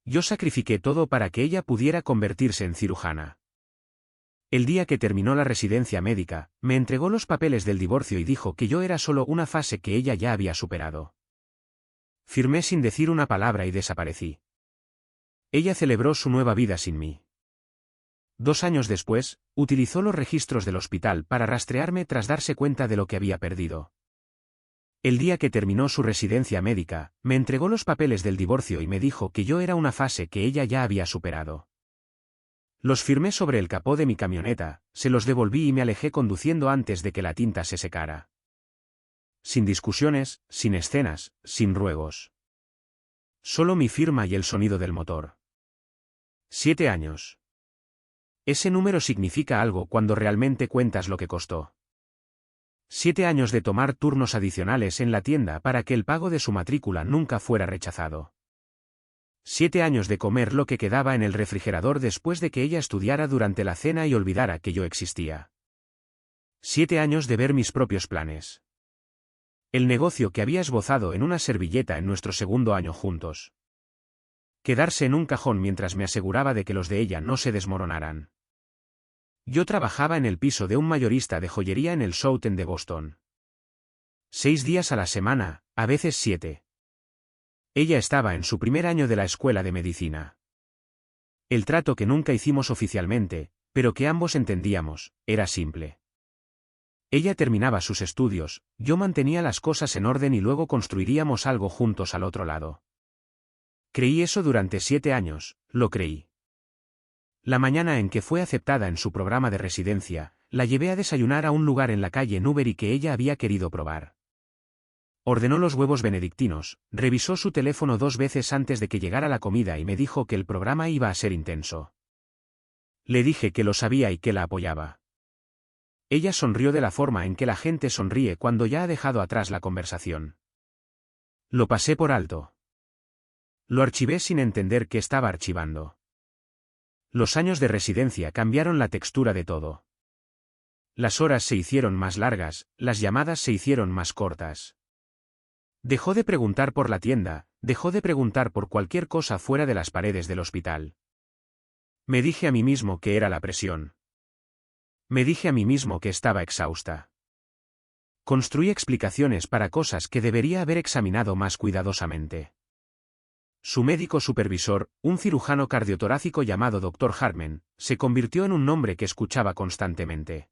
Yo sacrifiqué todo para que ella pudiera convertirse en cirujana. El día que terminó la residencia médica, me entregó los papeles del divorcio y dijo que yo era solo una fase que ella ya había superado. Firmé sin decir una palabra y desaparecí. Ella celebró su nueva vida sin mí. 2 años después, utilizó los registros del hospital para rastrearme tras darse cuenta de lo que había perdido. El día que terminó su residencia médica, me entregó los papeles del divorcio y me dijo que yo era una fase que ella ya había superado. Los firmé sobre el capó de mi camioneta, se los devolví y me alejé conduciendo antes de que la tinta se secara. Sin discusiones, sin escenas, sin ruegos. Solo mi firma y el sonido del motor. 7 años. Ese número significa algo cuando realmente cuentas lo que costó. 7 años de tomar turnos adicionales en la tienda para que el pago de su matrícula nunca fuera rechazado. 7 años de comer lo que quedaba en el refrigerador después de que ella estudiara durante la cena y olvidara que yo existía. 7 años de ver mis propios planes. El negocio que había esbozado en una servilleta en nuestro segundo año juntos. Quedarse en un cajón mientras me aseguraba de que los de ella no se desmoronaran. Yo trabajaba en el piso de un mayorista de joyería en el South End de Boston. 6 días a la semana, a veces 7. Ella estaba en su primer año de la escuela de medicina. El trato que nunca hicimos oficialmente, pero que ambos entendíamos, era simple. Ella terminaba sus estudios, yo mantenía las cosas en orden y luego construiríamos algo juntos al otro lado. Creí eso durante 7 años, lo creí. La mañana en que fue aceptada en su programa de residencia, la llevé a desayunar a un lugar en la calle Newbery que ella había querido probar. Ordenó los huevos benedictinos, revisó su teléfono 2 veces antes de que llegara la comida y me dijo que el programa iba a ser intenso. Le dije que lo sabía y que la apoyaba. Ella sonrió de la forma en que la gente sonríe cuando ya ha dejado atrás la conversación. Lo pasé por alto. Lo archivé sin entender que estaba archivando. Los años de residencia cambiaron la textura de todo. Las horas se hicieron más largas, las llamadas se hicieron más cortas. Dejó de preguntar por la tienda, dejó de preguntar por cualquier cosa fuera de las paredes del hospital. Me dije a mí mismo que era la presión. Me dije a mí mismo que estaba exhausta. Construí explicaciones para cosas que debería haber examinado más cuidadosamente. Su médico supervisor, un cirujano cardiotorácico llamado Dr. Hartman, se convirtió en un nombre que escuchaba constantemente.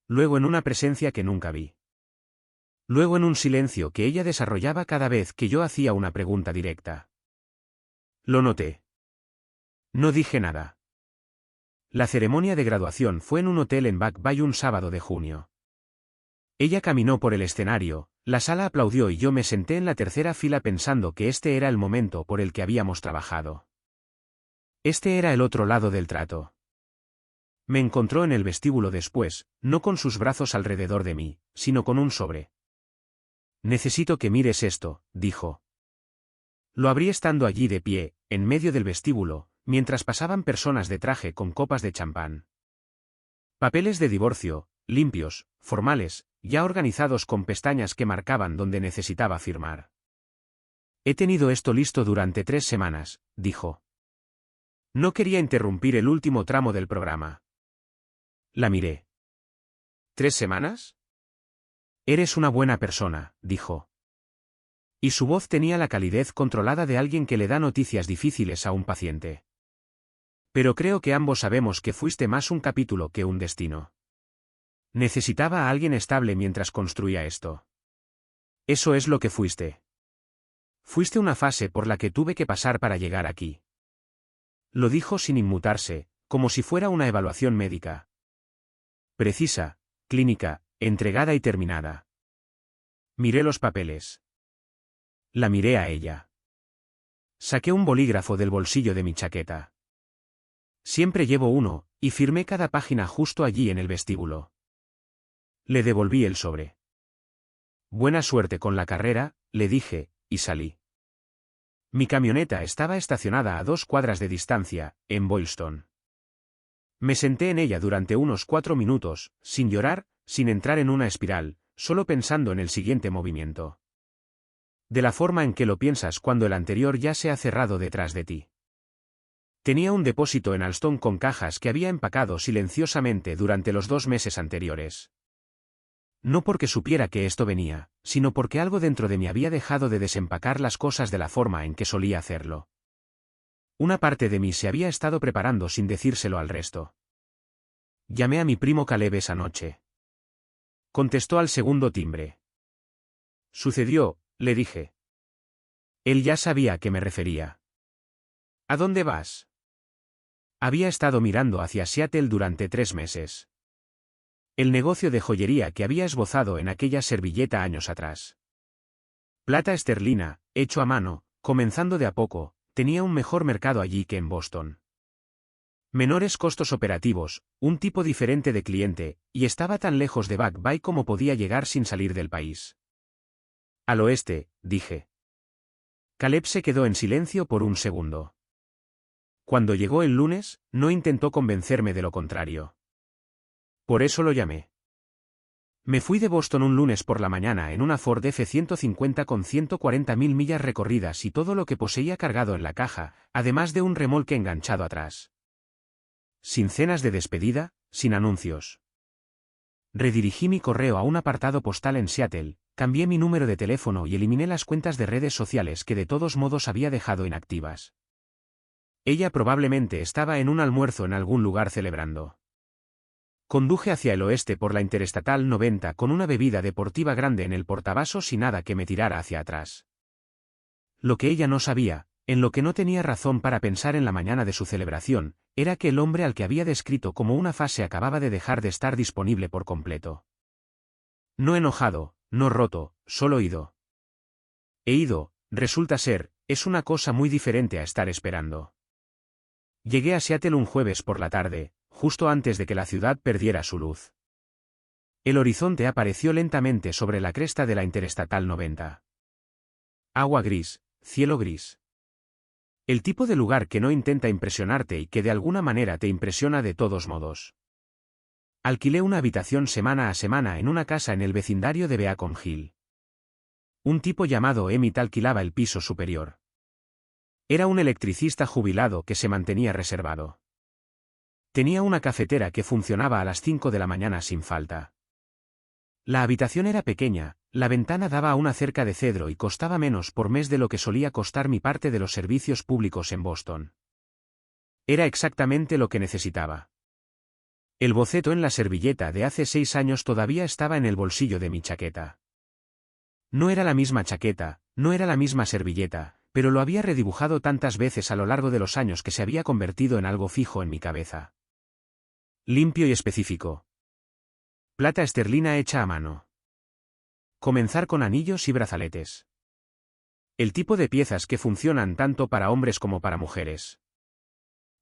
Luego en una presencia que nunca vi. Luego en un silencio que ella desarrollaba cada vez que yo hacía una pregunta directa. Lo noté. No dije nada. La ceremonia de graduación fue en un hotel en Back Bay un sábado de junio. Ella caminó por el escenario, la sala aplaudió y yo me senté en la tercera fila pensando que este era el momento por el que habíamos trabajado. Este era el otro lado del trato. Me encontró en el vestíbulo después, no con sus brazos alrededor de mí, sino con un sobre. Necesito que mires esto, dijo. Lo abrí estando allí de pie, en medio del vestíbulo, mientras pasaban personas de traje con copas de champán. Papeles de divorcio, limpios, formales, ya organizados con pestañas que marcaban donde necesitaba firmar. He tenido esto listo durante 3 semanas, dijo. No quería interrumpir el último tramo del programa. La miré. ¿3 semanas? Eres una buena persona, dijo. Y su voz tenía la calidez controlada de alguien que le da noticias difíciles a un paciente. Pero creo que ambos sabemos que fuiste más un capítulo que un destino. Necesitaba a alguien estable mientras construía esto. Eso es lo que fuiste. Fuiste una fase por la que tuve que pasar para llegar aquí. Lo dijo sin inmutarse, como si fuera una evaluación médica. Precisa, clínica, entregada y terminada. Miré los papeles. La miré a ella. Saqué un bolígrafo del bolsillo de mi chaqueta. Siempre llevo uno, y firmé cada página justo allí en el vestíbulo. Le devolví el sobre. Buena suerte con la carrera, le dije, y salí. Mi camioneta estaba estacionada a 2 cuadras de distancia, en Boylston. Me senté en ella durante unos 4 minutos, sin llorar, sin entrar en una espiral, solo pensando en el siguiente movimiento. De la forma en que lo piensas cuando el anterior ya se ha cerrado detrás de ti. Tenía un depósito en Alston con cajas que había empacado silenciosamente durante los 2 meses anteriores. No porque supiera que esto venía, sino porque algo dentro de mí había dejado de desempacar las cosas de la forma en que solía hacerlo. Una parte de mí se había estado preparando sin decírselo al resto. Llamé a mi primo Caleb esa noche. Contestó al segundo timbre. Sucedió, le dije. Él ya sabía a qué me refería. ¿A dónde vas? Había estado mirando hacia Seattle durante 3 meses. El negocio de joyería que había esbozado en aquella servilleta años atrás. Plata esterlina, hecho a mano, comenzando de a poco, tenía un mejor mercado allí que en Boston. Menores costos operativos, un tipo diferente de cliente, y estaba tan lejos de Back Bay como podía llegar sin salir del país. Al oeste, dije. Caleb se quedó en silencio por un segundo. Cuando llegó el lunes, no intentó convencerme de lo contrario. Por eso lo llamé. Me fui de Boston un lunes por la mañana en una Ford F-150 con 140.000 millas recorridas y todo lo que poseía cargado en la caja, además de un remolque enganchado atrás. Sin cenas de despedida, sin anuncios. Redirigí mi correo a un apartado postal en Seattle, cambié mi número de teléfono y eliminé las cuentas de redes sociales que de todos modos había dejado inactivas. Ella probablemente estaba en un almuerzo en algún lugar celebrando. Conduje hacia el oeste por la Interestatal 90 con una bebida deportiva grande en el portavasos y nada que me tirara hacia atrás. Lo que ella no sabía, en lo que no tenía razón para pensar en la mañana de su celebración, era que el hombre al que había descrito como una fase acababa de dejar de estar disponible por completo. No enojado, no roto, solo ido. He ido, resulta ser, es una cosa muy diferente a estar esperando. Llegué a Seattle un jueves por la tarde, justo antes de que la ciudad perdiera su luz. El horizonte apareció lentamente sobre la cresta de la Interestatal 90. Agua gris, cielo gris. El tipo de lugar que no intenta impresionarte y que de alguna manera te impresiona de todos modos. Alquilé una habitación semana a semana en una casa en el vecindario de Beacon Hill. Un tipo llamado Emmett alquilaba el piso superior. Era un electricista jubilado que se mantenía reservado. Tenía una cafetera que funcionaba a las 5 de la mañana sin falta. La habitación era pequeña, la ventana daba a una cerca de cedro y costaba menos por mes de lo que solía costar mi parte de los servicios públicos en Boston. Era exactamente lo que necesitaba. El boceto en la servilleta de hace 6 años todavía estaba en el bolsillo de mi chaqueta. No era la misma chaqueta, no era la misma servilleta, pero lo había redibujado tantas veces a lo largo de los años que se había convertido en algo fijo en mi cabeza. Limpio y específico. Plata esterlina hecha a mano. Comenzar con anillos y brazaletes. El tipo de piezas que funcionan tanto para hombres como para mujeres.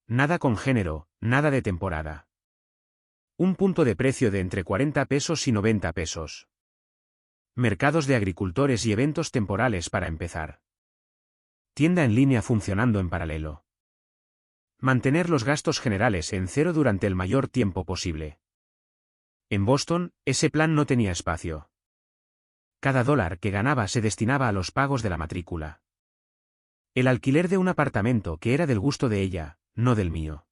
Nada con género, nada de temporada. Un punto de precio de entre 40 pesos y 90 pesos. Mercados de agricultores y eventos temporales para empezar. Tienda en línea funcionando en paralelo. Mantener los gastos generales en cero durante el mayor tiempo posible. En Boston, ese plan no tenía espacio. Cada dólar que ganaba se destinaba a los pagos de la matrícula. El alquiler de un apartamento que era del gusto de ella, no del mío.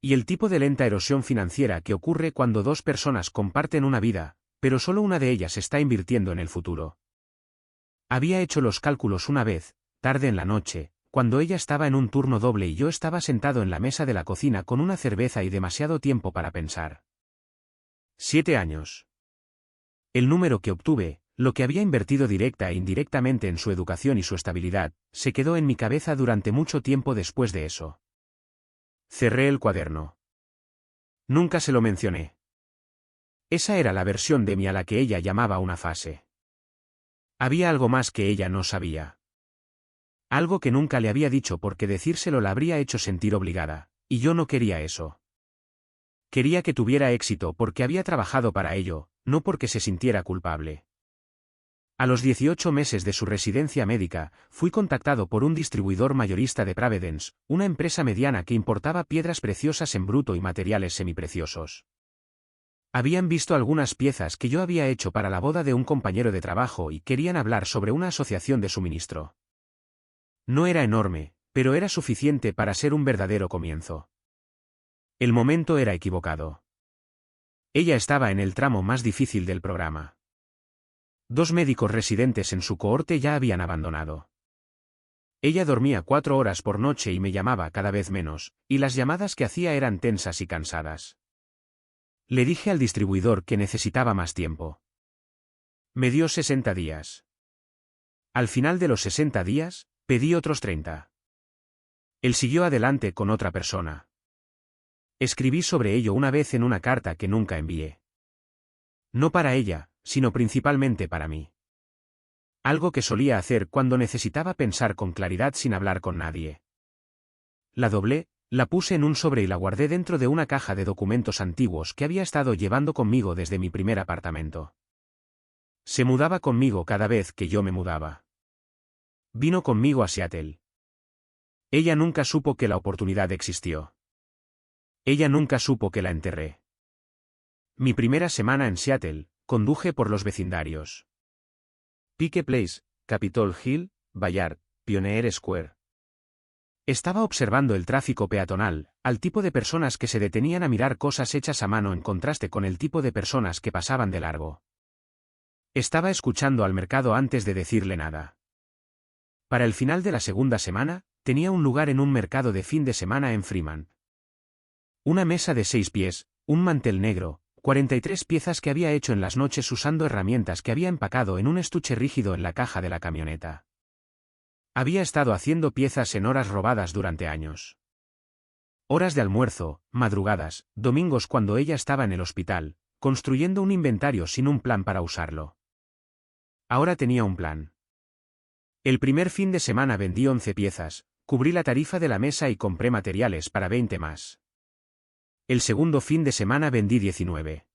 Y el tipo de lenta erosión financiera que ocurre cuando 2 personas comparten una vida, pero solo una de ellas está invirtiendo en el futuro. Había hecho los cálculos una vez, tarde en la noche, cuando ella estaba en un turno doble y yo estaba sentado en la mesa de la cocina con una cerveza y demasiado tiempo para pensar. 7 años. El número que obtuve, lo que había invertido directa e indirectamente en su educación y su estabilidad, se quedó en mi cabeza durante mucho tiempo después de eso. Cerré el cuaderno. Nunca se lo mencioné. Esa era la versión de mí a la que ella llamaba una fase. Había algo más que ella no sabía. Algo que nunca le había dicho porque decírselo la habría hecho sentir obligada, y yo no quería eso. Quería que tuviera éxito porque había trabajado para ello, no porque se sintiera culpable. A los 18 meses de su residencia médica, fui contactado por un distribuidor mayorista de Providence, una empresa mediana que importaba piedras preciosas en bruto y materiales semipreciosos. Habían visto algunas piezas que yo había hecho para la boda de un compañero de trabajo y querían hablar sobre una asociación de suministro. No era enorme, pero era suficiente para ser un verdadero comienzo. El momento era equivocado. Ella estaba en el tramo más difícil del programa. 2 médicos residentes en su cohorte ya habían abandonado. Ella dormía 4 horas por noche y me llamaba cada vez menos, y las llamadas que hacía eran tensas y cansadas. Le dije al distribuidor que necesitaba más tiempo. Me dio 60 días. Al final de los 60 días, pedí otros 30. Él siguió adelante con otra persona. Escribí sobre ello una vez en una carta que nunca envié. No para ella, sino principalmente para mí. Algo que solía hacer cuando necesitaba pensar con claridad sin hablar con nadie. La doblé, la puse en un sobre y la guardé dentro de una caja de documentos antiguos que había estado llevando conmigo desde mi primer apartamento. Se mudaba conmigo cada vez que yo me mudaba. Vino conmigo a Seattle. Ella nunca supo que la oportunidad existió. Ella nunca supo que la enterré. Mi primera semana en Seattle, conduje por los vecindarios. Pike Place, Capitol Hill, Bayard, Pioneer Square. Estaba observando el tráfico peatonal, al tipo de personas que se detenían a mirar cosas hechas a mano en contraste con el tipo de personas que pasaban de largo. Estaba escuchando al mercado antes de decirle nada. Para el final de la segunda semana, tenía un lugar en un mercado de fin de semana en Fremont. Una mesa de 6 pies, un mantel negro, 43 piezas que había hecho en las noches usando herramientas que había empacado en un estuche rígido en la caja de la camioneta. Había estado haciendo piezas en horas robadas durante años. Horas de almuerzo, madrugadas, domingos cuando ella estaba en el hospital, construyendo un inventario sin un plan para usarlo. Ahora tenía un plan. El primer fin de semana vendí 11 piezas, cubrí la tarifa de la mesa y compré materiales para 20 más. El segundo fin de semana vendí 19.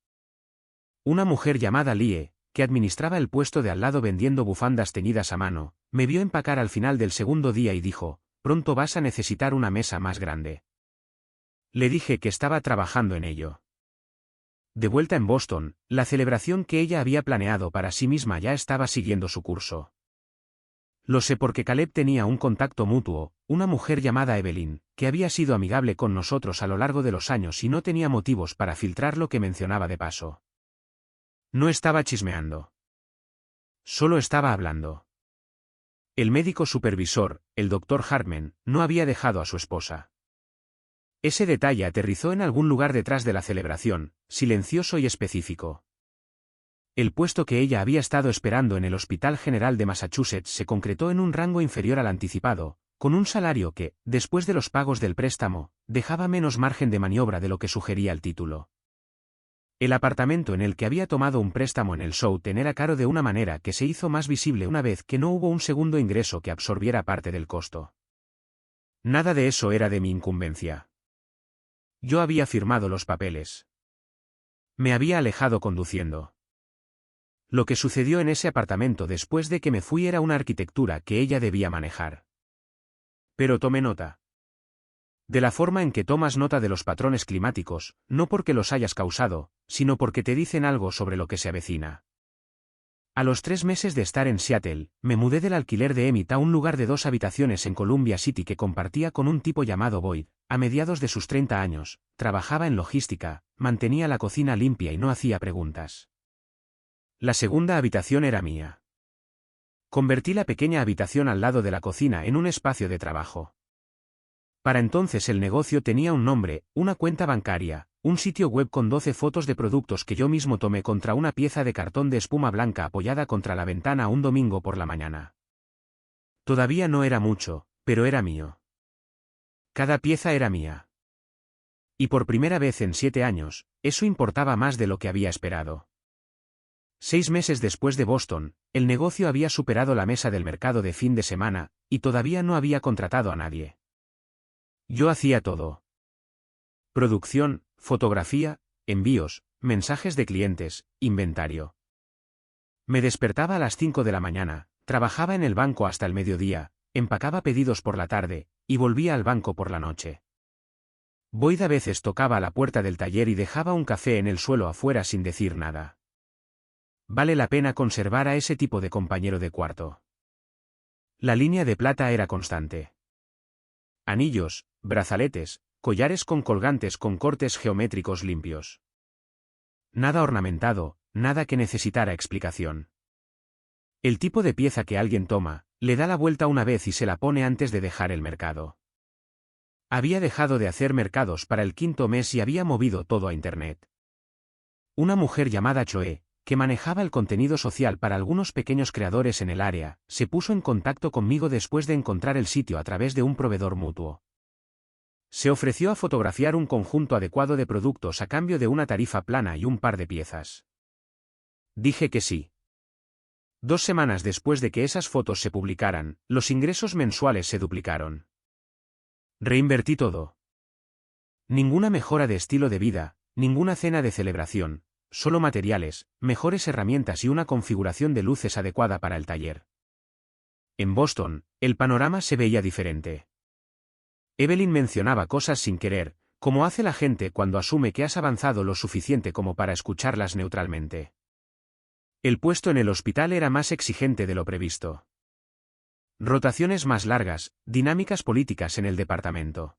Una mujer llamada Lie, que administraba el puesto de al lado vendiendo bufandas teñidas a mano, me vio empacar al final del segundo día y dijo, «Pronto vas a necesitar una mesa más grande». Le dije que estaba trabajando en ello. De vuelta en Boston, la celebración que ella había planeado para sí misma ya estaba siguiendo su curso. Lo sé porque Caleb tenía un contacto mutuo, una mujer llamada Evelyn, que había sido amigable con nosotros a lo largo de los años y no tenía motivos para filtrar lo que mencionaba de paso. No estaba chismeando. Solo estaba hablando. El médico supervisor, el Dr. Hartman, no había dejado a su esposa. Ese detalle aterrizó en algún lugar detrás de la celebración, silencioso y específico. El puesto que ella había estado esperando en el Hospital General de Massachusetts se concretó en un rango inferior al anticipado, con un salario que, después de los pagos del préstamo, dejaba menos margen de maniobra de lo que sugería el título. El apartamento en el que había tomado un préstamo en el Southern era caro de una manera que se hizo más visible una vez que no hubo un segundo ingreso que absorbiera parte del costo. Nada de eso era de mi incumbencia. Yo había firmado los papeles. Me había alejado conduciendo. Lo que sucedió en ese apartamento después de que me fui era una arquitectura que ella debía manejar. Pero tomé nota. De la forma en que tomas nota de los patrones climáticos, no porque los hayas causado, sino porque te dicen algo sobre lo que se avecina. A los 3 meses de estar en Seattle, me mudé del alquiler de Emmett a un lugar de 2 habitaciones en Columbia City que compartía con un tipo llamado Boyd. A mediados de sus 30 años, trabajaba en logística, mantenía la cocina limpia y no hacía preguntas. La segunda habitación era mía. Convertí la pequeña habitación al lado de la cocina en un espacio de trabajo. Para entonces el negocio tenía un nombre, una cuenta bancaria, un sitio web con 12 fotos de productos que yo mismo tomé contra una pieza de cartón de espuma blanca apoyada contra la ventana un domingo por la mañana. Todavía no era mucho, pero era mío. Cada pieza era mía. Y por primera vez en 7 años, eso importaba más de lo que había esperado. 6 meses después de Boston, el negocio había superado la mesa del mercado de fin de semana, y todavía no había contratado a nadie. Yo hacía todo. Producción, fotografía, envíos, mensajes de clientes, inventario. Me despertaba a las 5 de la mañana, trabajaba en el banco hasta el mediodía, empacaba pedidos por la tarde, y volvía al banco por la noche. Boyd a veces tocaba a la puerta del taller y dejaba un café en el suelo afuera sin decir nada. Vale la pena conservar a ese tipo de compañero de cuarto. La línea de plata era constante. Anillos, brazaletes, collares con colgantes con cortes geométricos limpios. Nada ornamentado, nada que necesitara explicación. El tipo de pieza que alguien toma, le da la vuelta una vez y se la pone antes de dejar el mercado. Había dejado de hacer mercados para el 5.º mes y había movido todo a Internet. Una mujer llamada Choe, que manejaba el contenido social para algunos pequeños creadores en el área, se puso en contacto conmigo después de encontrar el sitio a través de un proveedor mutuo. Se ofreció a fotografiar un conjunto adecuado de productos a cambio de una tarifa plana y un par de piezas. Dije que sí. 2 semanas después de que esas fotos se publicaran, los ingresos mensuales se duplicaron. Reinvertí todo. Ninguna mejora de estilo de vida, ninguna cena de celebración, solo materiales, mejores herramientas y una configuración de luces adecuada para el taller. En Boston, el panorama se veía diferente. Evelyn mencionaba cosas sin querer, como hace la gente cuando asume que has avanzado lo suficiente como para escucharlas neutralmente. El puesto en el hospital era más exigente de lo previsto. Rotaciones más largas, dinámicas políticas en el departamento.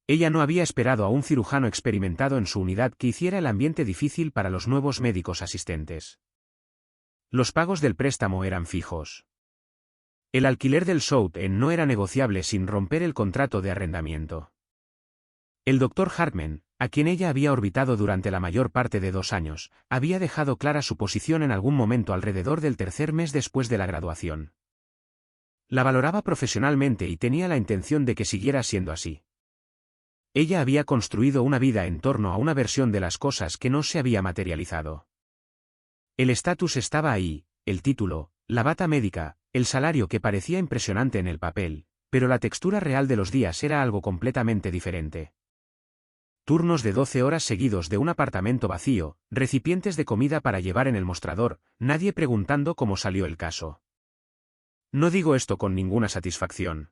Ella no había esperado a un cirujano experimentado en su unidad que hiciera el ambiente difícil para los nuevos médicos asistentes. Los pagos del préstamo eran fijos. El alquiler del South End no era negociable sin romper el contrato de arrendamiento. El Dr. Hartman, a quien ella había orbitado durante la mayor parte de 2 años, había dejado clara su posición en algún momento alrededor del 3.er mes después de la graduación. La valoraba profesionalmente y tenía la intención de que siguiera siendo así. Ella había construido una vida en torno a una versión de las cosas que no se había materializado. El estatus estaba ahí, el título, la bata médica, el salario que parecía impresionante en el papel, pero la textura real de los días era algo completamente diferente. Turnos de 12 horas seguidos de un apartamento vacío, recipientes de comida para llevar en el mostrador, nadie preguntando cómo salió el caso. No digo esto con ninguna satisfacción.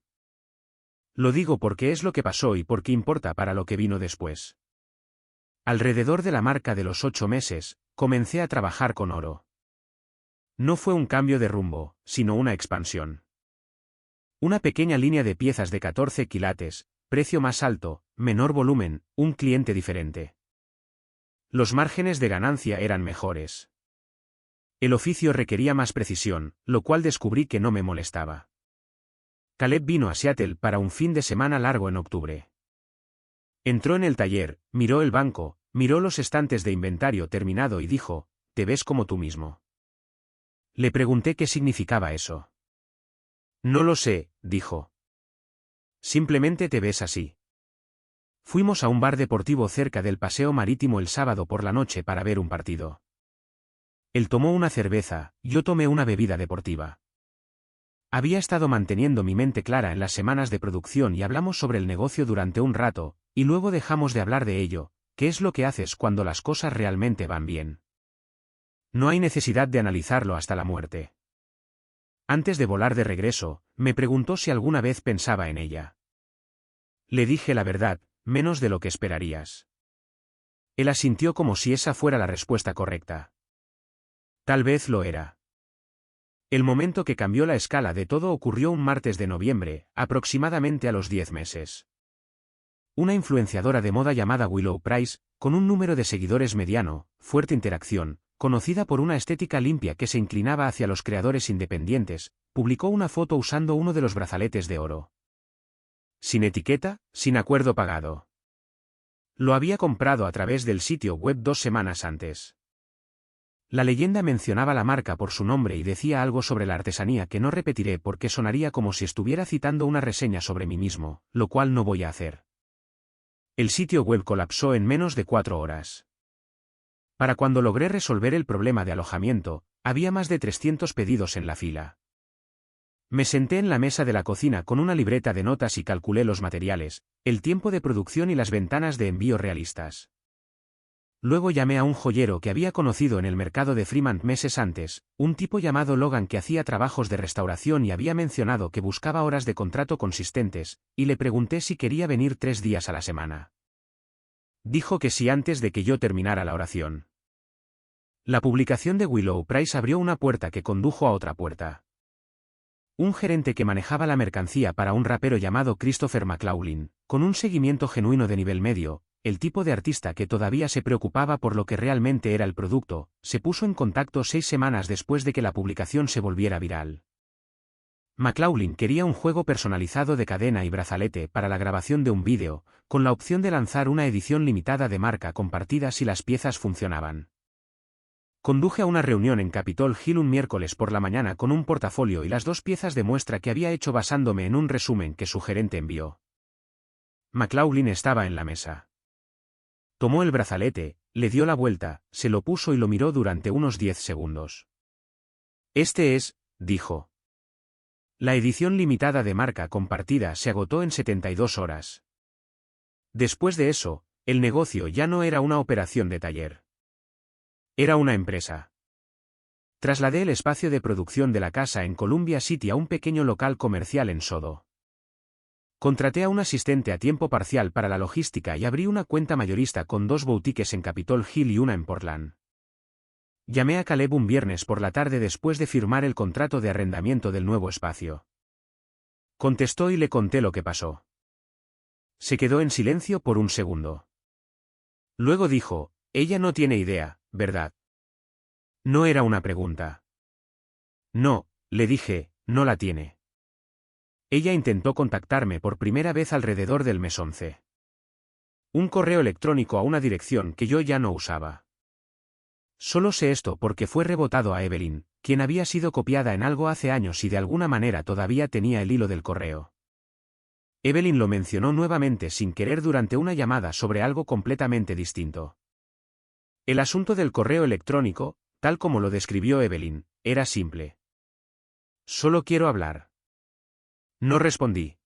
Lo digo porque es lo que pasó y porque importa para lo que vino después. Alrededor de la marca de los 8 meses, comencé a trabajar con oro. No fue un cambio de rumbo, sino una expansión. Una pequeña línea de piezas de 14 quilates, precio más alto, menor volumen, un cliente diferente. Los márgenes de ganancia eran mejores. El oficio requería más precisión, lo cual descubrí que no me molestaba. Caleb vino a Seattle para un fin de semana largo en octubre. Entró en el taller, miró el banco, miró los estantes de inventario terminado y dijo, «¿Te ves como tú mismo?». Le pregunté qué significaba eso. «No lo sé», dijo. «Simplemente te ves así». Fuimos a un bar deportivo cerca del paseo marítimo el sábado por la noche para ver un partido. Él tomó una cerveza, yo tomé una bebida deportiva. Había estado manteniendo mi mente clara en las semanas de producción y hablamos sobre el negocio durante un rato, y luego dejamos de hablar de ello, ¿qué es lo que haces cuando las cosas realmente van bien? No hay necesidad de analizarlo hasta la muerte. Antes de volar de regreso, me preguntó si alguna vez pensaba en ella. Le dije la verdad, menos de lo que esperarías. Él asintió como si esa fuera la respuesta correcta. Tal vez lo era. El momento que cambió la escala de todo ocurrió un martes de noviembre, aproximadamente a los 10 meses. Una influenciadora de moda llamada Willow Price, con un número de seguidores mediano, fuerte interacción, conocida por una estética limpia que se inclinaba hacia los creadores independientes, publicó una foto usando uno de los brazaletes de oro. Sin etiqueta, sin acuerdo pagado. Lo había comprado a través del sitio web 2 semanas antes. La leyenda mencionaba la marca por su nombre y decía algo sobre la artesanía que no repetiré porque sonaría como si estuviera citando una reseña sobre mí mismo, lo cual no voy a hacer. El sitio web colapsó en menos de 4 horas. Para cuando logré resolver el problema de alojamiento, había más de 300 pedidos en la fila. Me senté en la mesa de la cocina con una libreta de notas y calculé los materiales, el tiempo de producción y las ventanas de envío realistas. Luego llamé a un joyero que había conocido en el mercado de Fremont meses antes, un tipo llamado Logan que hacía trabajos de restauración y había mencionado que buscaba horas de contrato consistentes, y le pregunté si quería venir 3 días a la semana. Dijo que sí antes de que yo terminara la oración. La publicación de Willow Price abrió una puerta que condujo a otra puerta. Un gerente que manejaba la mercancía para un rapero llamado Christopher McLaughlin, con un seguimiento genuino de nivel medio, el tipo de artista que todavía se preocupaba por lo que realmente era el producto, se puso en contacto 6 semanas después de que la publicación se volviera viral. McLaughlin quería un juego personalizado de cadena y brazalete para la grabación de un vídeo, con la opción de lanzar una edición limitada de marca compartida si las piezas funcionaban. Conduje a una reunión en Capitol Hill un miércoles por la mañana con un portafolio y las 2 piezas de muestra que había hecho basándome en un resumen que su gerente envió. McLaughlin estaba en la mesa. Tomó el brazalete, le dio la vuelta, se lo puso y lo miró durante unos 10 segundos. Este es, dijo. La edición limitada de marca compartida se agotó en 72 horas. Después de eso, el negocio ya no era una operación de taller. Era una empresa. Trasladé el espacio de producción de la casa en Columbia City a un pequeño local comercial en Sodo. Contraté a un asistente a tiempo parcial para la logística y abrí una cuenta mayorista con 2 boutiques en Capitol Hill y una en Portland. Llamé a Caleb un viernes por la tarde después de firmar el contrato de arrendamiento del nuevo espacio. Contestó y le conté lo que pasó. Se quedó en silencio por un segundo. Luego dijo, ella no tiene idea, ¿verdad? No era una pregunta. No, le dije, no la tiene. Ella intentó contactarme por primera vez alrededor del mes 11. Un correo electrónico a una dirección que yo ya no usaba. Solo sé esto porque fue rebotado a Evelyn, quien había sido copiada en algo hace años y de alguna manera todavía tenía el hilo del correo. Evelyn lo mencionó nuevamente sin querer durante una llamada sobre algo completamente distinto. El asunto del correo electrónico, tal como lo describió Evelyn, era simple. Solo quiero hablar. No respondí.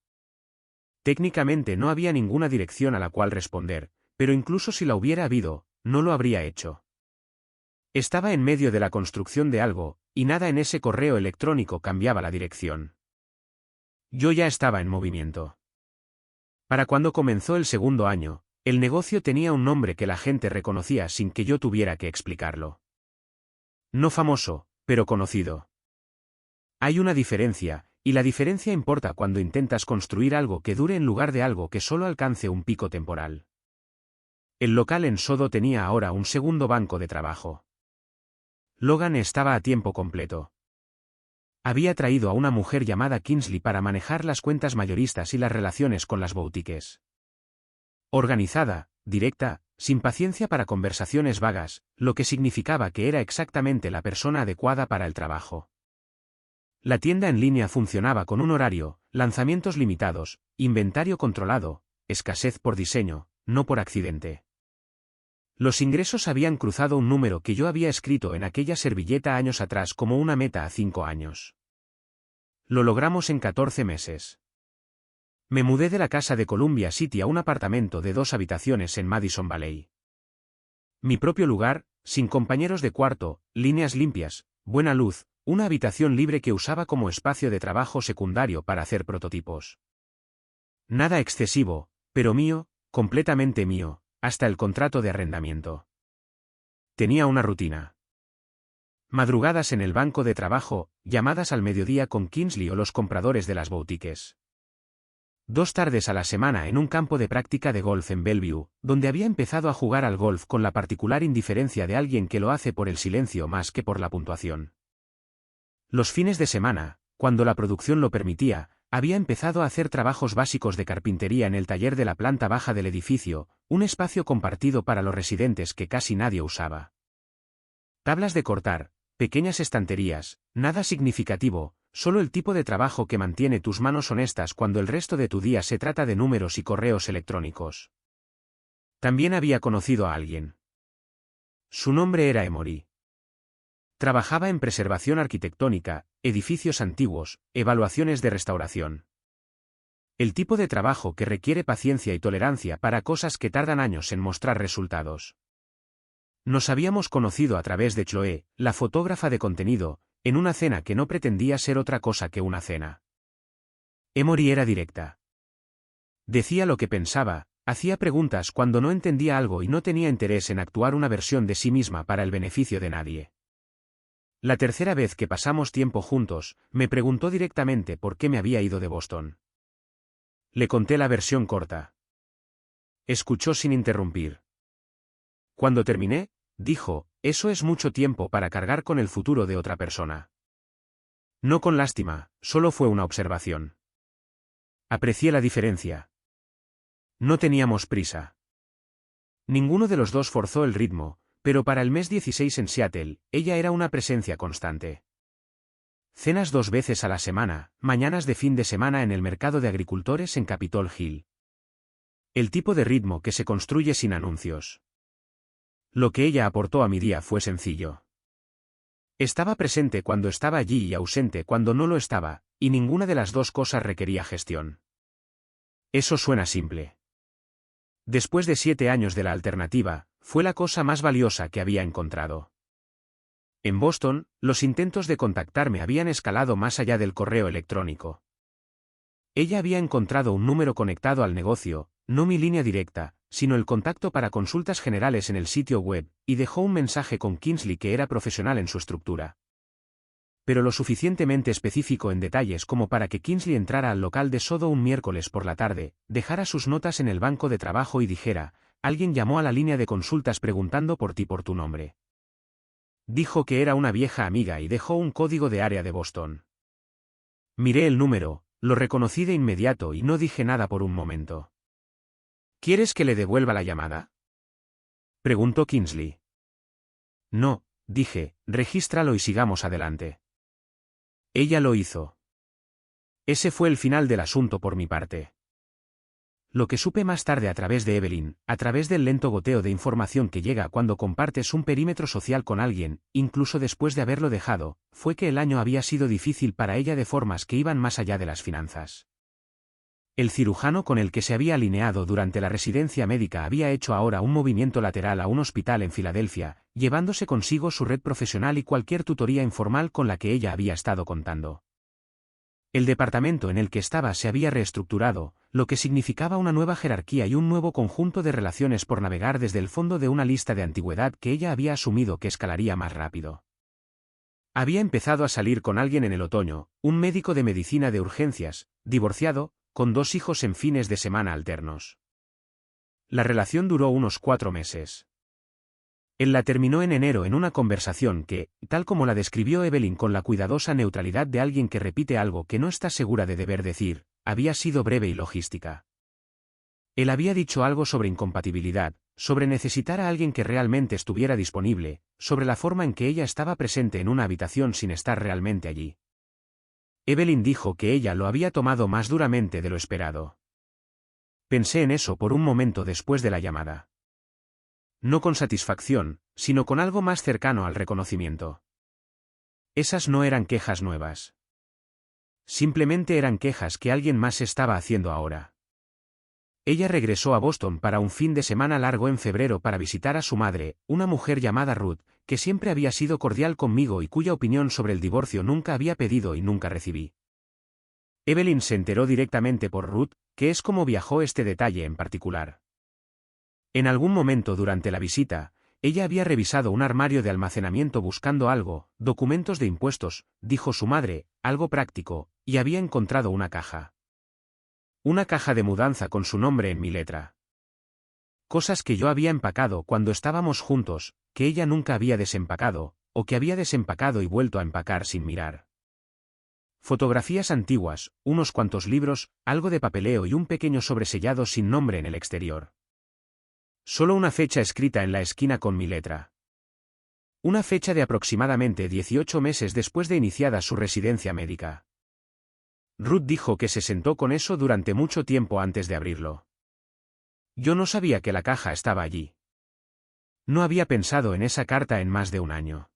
Técnicamente no había ninguna dirección a la cual responder, pero incluso si la hubiera habido, no lo habría hecho. Estaba en medio de la construcción de algo, y nada en ese correo electrónico cambiaba la dirección. Yo ya estaba en movimiento. Para cuando comenzó el segundo año, el negocio tenía un nombre que la gente reconocía sin que yo tuviera que explicarlo. No famoso, pero conocido. Hay una diferencia, y la diferencia importa cuando intentas construir algo que dure en lugar de algo que solo alcance un pico temporal. El local en Sodo tenía ahora un segundo banco de trabajo. Logan estaba a tiempo completo. Había traído a una mujer llamada Kingsley para manejar las cuentas mayoristas y las relaciones con las boutiques. Organizada, directa, sin paciencia para conversaciones vagas, lo que significaba que era exactamente la persona adecuada para el trabajo. La tienda en línea funcionaba con un horario, lanzamientos limitados, inventario controlado, escasez por diseño, no por accidente. Los ingresos habían cruzado un número que yo había escrito en aquella servilleta años atrás como una meta a 5 años. Lo logramos en 14 meses. Me mudé de la casa de Columbia City a un apartamento de 2 habitaciones en Madison Valley. Mi propio lugar, sin compañeros de cuarto, líneas limpias, buena luz, una habitación libre que usaba como espacio de trabajo secundario para hacer prototipos. Nada excesivo, pero mío, completamente mío, hasta el contrato de arrendamiento. Tenía una rutina. Madrugadas en el banco de trabajo, llamadas al mediodía con Kingsley o los compradores de las boutiques. 2 tardes a la semana en un campo de práctica de golf en Bellevue, donde había empezado a jugar al golf con la particular indiferencia de alguien que lo hace por el silencio más que por la puntuación. Los fines de semana, cuando la producción lo permitía, había empezado a hacer trabajos básicos de carpintería en el taller de la planta baja del edificio, un espacio compartido para los residentes que casi nadie usaba. Tablas de cortar, pequeñas estanterías, nada significativo, solo el tipo de trabajo que mantiene tus manos honestas cuando el resto de tu día se trata de números y correos electrónicos. También había conocido a alguien. Su nombre era Emory. Trabajaba en preservación arquitectónica, edificios antiguos, evaluaciones de restauración. El tipo de trabajo que requiere paciencia y tolerancia para cosas que tardan años en mostrar resultados. Nos habíamos conocido a través de Chloe, la fotógrafa de contenido, en una cena que no pretendía ser otra cosa que una cena. Emory era directa. Decía lo que pensaba, hacía preguntas cuando no entendía algo y no tenía interés en actuar una versión de sí misma para el beneficio de nadie. La tercera vez que pasamos tiempo juntos, me preguntó directamente por qué me había ido de Boston. Le conté la versión corta. Escuchó sin interrumpir. Cuando terminé, dijo, eso es mucho tiempo para cargar con el futuro de otra persona. No con lástima, solo fue una observación. Aprecié la diferencia. No teníamos prisa. Ninguno de los dos forzó el ritmo, pero para el mes 16 en Seattle, ella era una presencia constante. Cenas 2 veces a la semana, mañanas de fin de semana en el mercado de agricultores en Capitol Hill. El tipo de ritmo que se construye sin anuncios. Lo que ella aportó a mi día fue sencillo. Estaba presente cuando estaba allí y ausente cuando no lo estaba, y ninguna de las dos cosas requería gestión. Eso suena simple. Después de 7 años de la alternativa, fue la cosa más valiosa que había encontrado. En Boston, los intentos de contactarme habían escalado más allá del correo electrónico. Ella había encontrado un número conectado al negocio, no mi línea directa, sino el contacto para consultas generales en el sitio web, y dejó un mensaje con Kingsley que era profesional en su estructura. Pero lo suficientemente específico en detalles como para que Kingsley entrara al local de Sodo un miércoles por la tarde, dejara sus notas en el banco de trabajo y dijera, alguien llamó a la línea de consultas preguntando por ti por tu nombre. Dijo que era una vieja amiga y dejó un código de área de Boston. Miré el número, lo reconocí de inmediato y no dije nada por un momento. ¿Quieres que le devuelva la llamada?, preguntó Kingsley. No, dije, regístralo y sigamos adelante. Ella lo hizo. Ese fue el final del asunto por mi parte. Lo que supe más tarde a través de Evelyn, a través del lento goteo de información que llega cuando compartes un perímetro social con alguien, incluso después de haberlo dejado, fue que el año había sido difícil para ella de formas que iban más allá de las finanzas. El cirujano con el que se había alineado durante la residencia médica había hecho ahora un movimiento lateral a un hospital en Filadelfia, llevándose consigo su red profesional y cualquier tutoría informal con la que ella había estado contando. El departamento en el que estaba se había reestructurado, lo que significaba una nueva jerarquía y un nuevo conjunto de relaciones por navegar desde el fondo de una lista de antigüedad que ella había asumido que escalaría más rápido. Había empezado a salir con alguien en el otoño, un médico de medicina de urgencias, divorciado, con 2 hijos en fines de semana alternos. La relación duró unos 4 meses. Él la terminó en enero en una conversación que, tal como la describió Evelyn con la cuidadosa neutralidad de alguien que repite algo que no está segura de deber decir, había sido breve y logística. Él había dicho algo sobre incompatibilidad, sobre necesitar a alguien que realmente estuviera disponible, sobre la forma en que ella estaba presente en una habitación sin estar realmente allí. Evelyn dijo que ella lo había tomado más duramente de lo esperado. Pensé en eso por un momento después de la llamada. No con satisfacción, sino con algo más cercano al reconocimiento. Esas no eran quejas nuevas. Simplemente eran quejas que alguien más estaba haciendo ahora. Ella regresó a Boston para un fin de semana largo en febrero para visitar a su madre, una mujer llamada Ruth, que siempre había sido cordial conmigo y cuya opinión sobre el divorcio nunca había pedido y nunca recibí. Evelyn se enteró directamente por Ruth, que es como viajó este detalle en particular. En algún momento durante la visita, ella había revisado un armario de almacenamiento buscando algo, documentos de impuestos, dijo su madre, algo práctico, y había encontrado una caja. Una caja de mudanza con su nombre en mi letra. Cosas que yo había empacado cuando estábamos juntos, que ella nunca había desempacado, o que había desempacado y vuelto a empacar sin mirar. Fotografías antiguas, unos cuantos libros, algo de papeleo y un pequeño sobresellado sin nombre en el exterior. Solo una fecha escrita en la esquina con mi letra. Una fecha de aproximadamente 18 meses después de iniciada su residencia médica. Ruth dijo que se sentó con eso durante mucho tiempo antes de abrirlo. Yo no sabía que la caja estaba allí. No había pensado en esa carta en más de un año.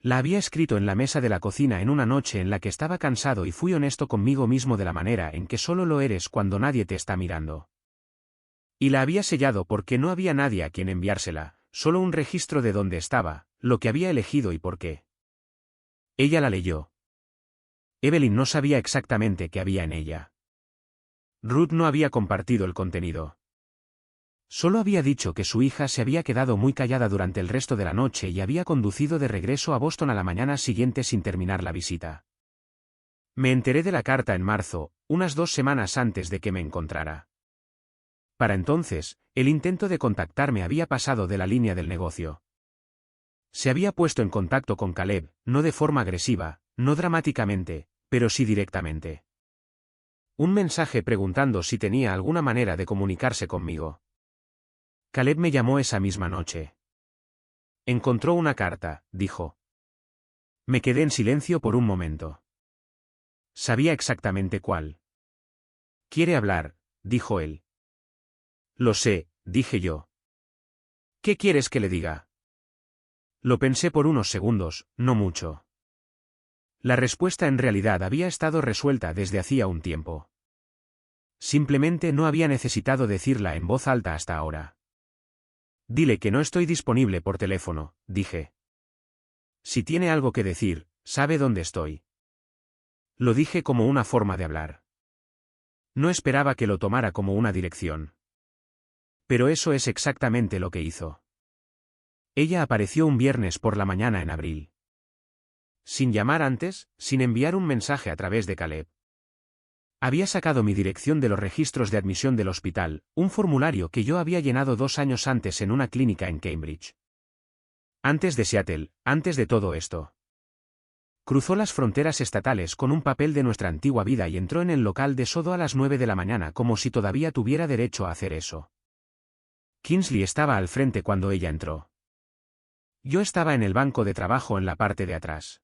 La había escrito en la mesa de la cocina en una noche en la que estaba cansado y fui honesto conmigo mismo de la manera en que solo lo eres cuando nadie te está mirando. Y la había sellado porque no había nadie a quien enviársela, solo un registro de dónde estaba, lo que había elegido y por qué. Ella la leyó. Evelyn no sabía exactamente qué había en ella. Ruth no había compartido el contenido. Solo había dicho que su hija se había quedado muy callada durante el resto de la noche y había conducido de regreso a Boston a la mañana siguiente sin terminar la visita. Me enteré de la carta en marzo, unas 2 semanas antes de que me encontrara. Para entonces, el intento de contactarme había pasado de la línea del negocio. Se había puesto en contacto con Caleb, no de forma agresiva, no dramáticamente, pero sí directamente. Un mensaje preguntando si tenía alguna manera de comunicarse conmigo. Caleb me llamó esa misma noche. Encontró una carta, dijo. Me quedé en silencio por un momento. Sabía exactamente cuál. Quiere hablar, dijo él. Lo sé, dije yo. ¿Qué quieres que le diga? Lo pensé por unos segundos, no mucho. La respuesta en realidad había estado resuelta desde hacía un tiempo. Simplemente no había necesitado decirla en voz alta hasta ahora. Dile que no estoy disponible por teléfono, dije. Si tiene algo que decir, sabe dónde estoy. Lo dije como una forma de hablar. No esperaba que lo tomara como una dirección. Pero eso es exactamente lo que hizo. Ella apareció un viernes por la mañana en abril. Sin llamar antes, sin enviar un mensaje a través de Caleb. Había sacado mi dirección de los registros de admisión del hospital, un formulario que yo había llenado 2 años antes en una clínica en Cambridge. Antes de Seattle, antes de todo esto. Cruzó las fronteras estatales con un papel de nuestra antigua vida y entró en el local de Sodo a las 9 de la mañana como si todavía tuviera derecho a hacer eso. Kingsley estaba al frente cuando ella entró. Yo estaba en el banco de trabajo en la parte de atrás.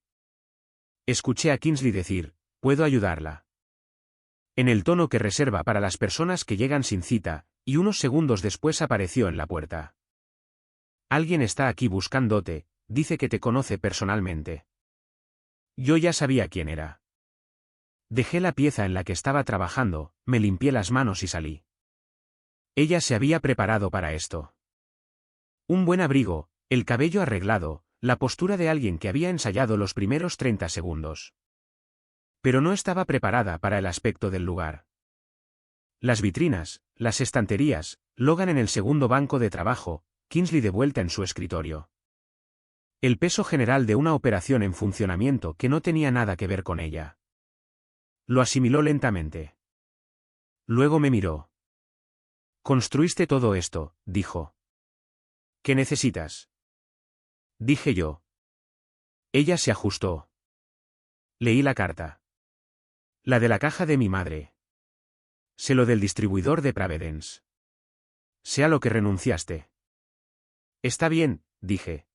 Escuché a Kingsley decir, ¿puedo ayudarla? En el tono que reserva para las personas que llegan sin cita, y unos segundos después apareció en la puerta. Alguien está aquí buscándote, dice que te conoce personalmente. Yo ya sabía quién era. Dejé la pieza en la que estaba trabajando, me limpié las manos y salí. Ella se había preparado para esto. Un buen abrigo, el cabello arreglado, la postura de alguien que había ensayado los primeros 30 segundos. Pero no estaba preparada para el aspecto del lugar. Las vitrinas, las estanterías, Logan en el segundo banco de trabajo, Kingsley de vuelta en su escritorio. El peso general de una operación en funcionamiento que no tenía nada que ver con ella. Lo asimiló lentamente. Luego me miró. Construiste todo esto, dijo. ¿Qué necesitas? Dije yo. Ella se ajustó. Leí la carta. La de la caja de mi madre. Sé lo del distribuidor de Providence. Sé a lo que renunciaste. Está bien, dije.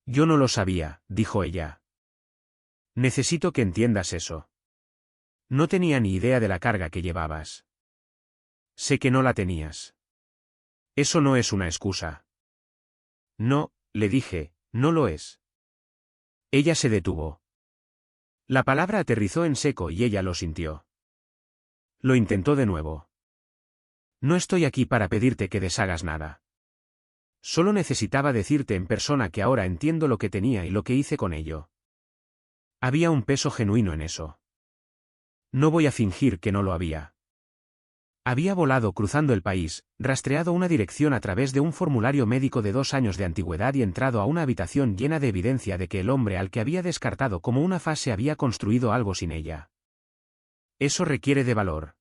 Yo no lo sabía, dijo ella. Necesito que entiendas eso. No tenía ni idea de la carga que llevabas. Sé que no la tenías. Eso no es una excusa. No, le dije, no lo es. Ella se detuvo. La palabra aterrizó en seco y ella lo sintió. Lo intentó de nuevo. No estoy aquí para pedirte que deshagas nada. Solo necesitaba decirte en persona que ahora entiendo lo que tenía y lo que hice con ello. Había un peso genuino en eso. No voy a fingir que no lo había. Había volado cruzando el país, rastreado una dirección a través de un formulario médico de 2 años de antigüedad y entrado a una habitación llena de evidencia de que el hombre al que había descartado como una fase había construido algo sin ella. Eso requiere de valor.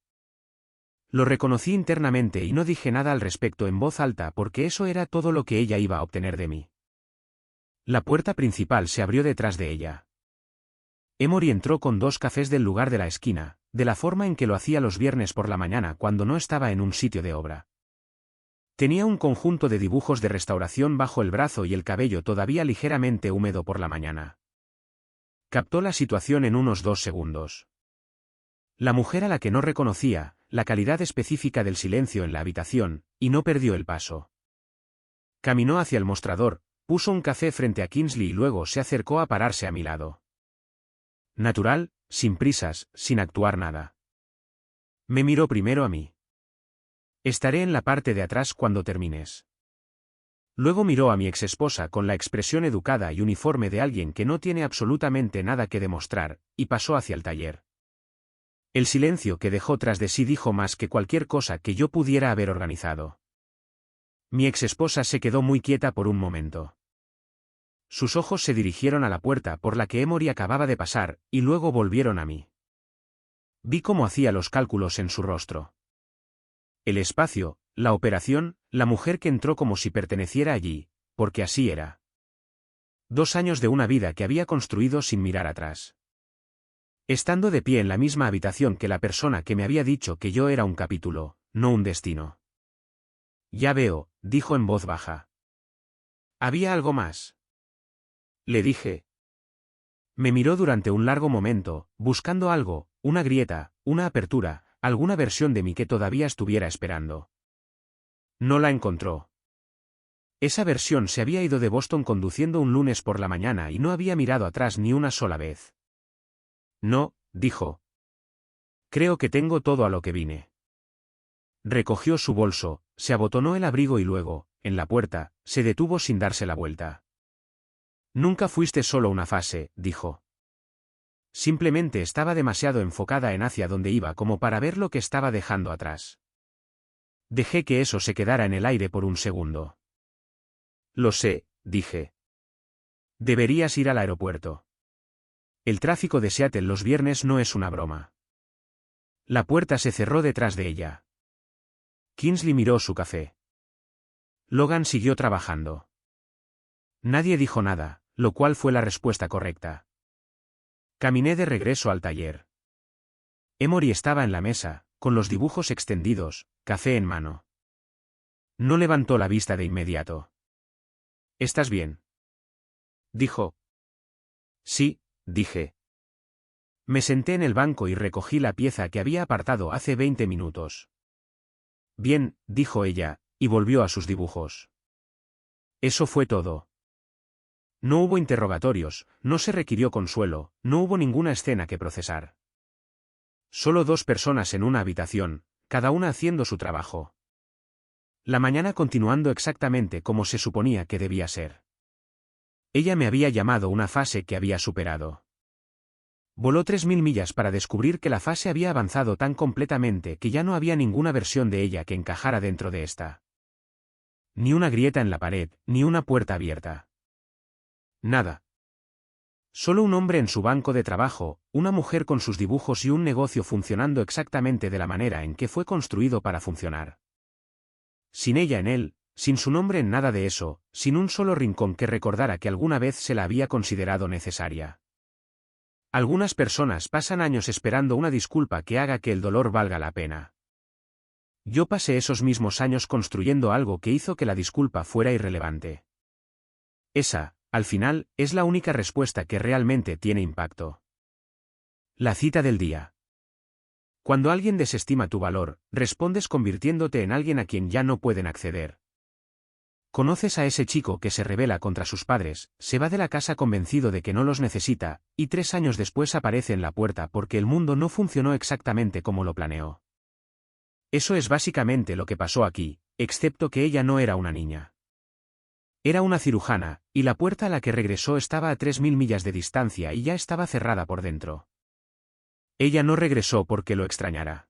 Lo reconocí internamente y no dije nada al respecto en voz alta porque eso era todo lo que ella iba a obtener de mí. La puerta principal se abrió detrás de ella. Emory entró con 2 cafés del lugar de la esquina, de la forma en que lo hacía los viernes por la mañana cuando no estaba en un sitio de obra. Tenía un conjunto de dibujos de restauración bajo el brazo y el cabello todavía ligeramente húmedo por la mañana. Captó la situación en unos 2 segundos. La mujer a la que no reconocía, la calidad específica del silencio en la habitación, y no perdió el paso. Caminó hacia el mostrador, puso un café frente a Kingsley y luego se acercó a pararse a mi lado. Natural, sin prisas, sin actuar nada. Me miró primero a mí. Estaré en la parte de atrás cuando termines. Luego miró a mi exesposa con la expresión educada y uniforme de alguien que no tiene absolutamente nada que demostrar, y pasó hacia el taller. El silencio que dejó tras de sí dijo más que cualquier cosa que yo pudiera haber organizado. Mi exesposa se quedó muy quieta por un momento. Sus ojos se dirigieron a la puerta por la que Emory acababa de pasar, y luego volvieron a mí. Vi cómo hacía los cálculos en su rostro. El espacio, la operación, la mujer que entró como si perteneciera allí, porque así era. 2 años de una vida que había construido sin mirar atrás. Estando de pie en la misma habitación que la persona que me había dicho que yo era un capítulo, no un destino. Ya veo, dijo en voz baja. ¿Había algo más? Le dije. Me miró durante un largo momento, buscando algo, una grieta, una apertura, alguna versión de mí que todavía estuviera esperando. No la encontró. Esa versión se había ido de Boston conduciendo un lunes por la mañana y no había mirado atrás ni una sola vez. No, dijo. Creo que tengo todo a lo que vine. Recogió su bolso, se abotonó el abrigo y luego, en la puerta, se detuvo sin darse la vuelta. Nunca fuiste solo una fase, dijo. Simplemente estaba demasiado enfocada en hacia donde iba como para ver lo que estaba dejando atrás. Dejé que eso se quedara en el aire por un segundo. Lo sé, dije. Deberías ir al aeropuerto. El tráfico de Seattle los viernes no es una broma. La puerta se cerró detrás de ella. Kingsley miró su café. Logan siguió trabajando. Nadie dijo nada, lo cual fue la respuesta correcta. Caminé de regreso al taller. Emory estaba en la mesa, con los dibujos extendidos, café en mano. No levantó la vista de inmediato. ¿Estás bien?, dijo. Sí, dije. Me senté en el banco y recogí la pieza que había apartado hace 20 minutos. Bien, dijo ella, y volvió a sus dibujos. Eso fue todo. No hubo interrogatorios, no se requirió consuelo, no hubo ninguna escena que procesar. Solo 2 personas en una habitación, cada una haciendo su trabajo. La mañana continuando exactamente como se suponía que debía ser. Ella me había llamado una fase que había superado. Voló 3000 millas para descubrir que la fase había avanzado tan completamente que ya no había ninguna versión de ella que encajara dentro de esta. Ni una grieta en la pared, ni una puerta abierta. Nada. Solo un hombre en su banco de trabajo, una mujer con sus dibujos y un negocio funcionando exactamente de la manera en que fue construido para funcionar. Sin ella en él, sin su nombre en nada de eso, sin un solo rincón que recordara que alguna vez se la había considerado necesaria. Algunas personas pasan años esperando una disculpa que haga que el dolor valga la pena. Yo pasé esos mismos años construyendo algo que hizo que la disculpa fuera irrelevante. Esa, al final, es la única respuesta que realmente tiene impacto. La cita del día. Cuando alguien desestima tu valor, respondes convirtiéndote en alguien a quien ya no pueden acceder. Conoces a ese chico que se rebela contra sus padres, se va de la casa convencido de que no los necesita, y 3 años después aparece en la puerta porque el mundo no funcionó exactamente como lo planeó. Eso es básicamente lo que pasó aquí, excepto que ella no era una niña. Era una cirujana, y la puerta a la que regresó estaba a 3000 millas de distancia y ya estaba cerrada por dentro. Ella no regresó porque lo extrañara.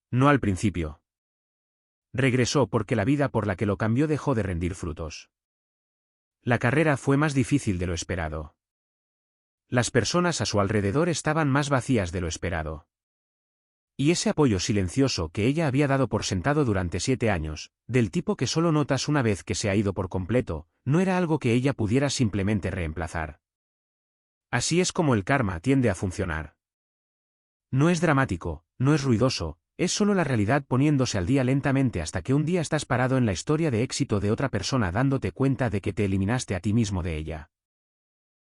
No al principio. Regresó porque la vida por la que lo cambió dejó de rendir frutos. La carrera fue más difícil de lo esperado. Las personas a su alrededor estaban más vacías de lo esperado. Y ese apoyo silencioso que ella había dado por sentado durante 7 años, del tipo que solo notas una vez que se ha ido por completo, no era algo que ella pudiera simplemente reemplazar. Así es como el karma tiende a funcionar. No es dramático, no es ruidoso, es solo la realidad poniéndose al día lentamente hasta que un día estás parado en la historia de éxito de otra persona dándote cuenta de que te eliminaste a ti mismo de ella.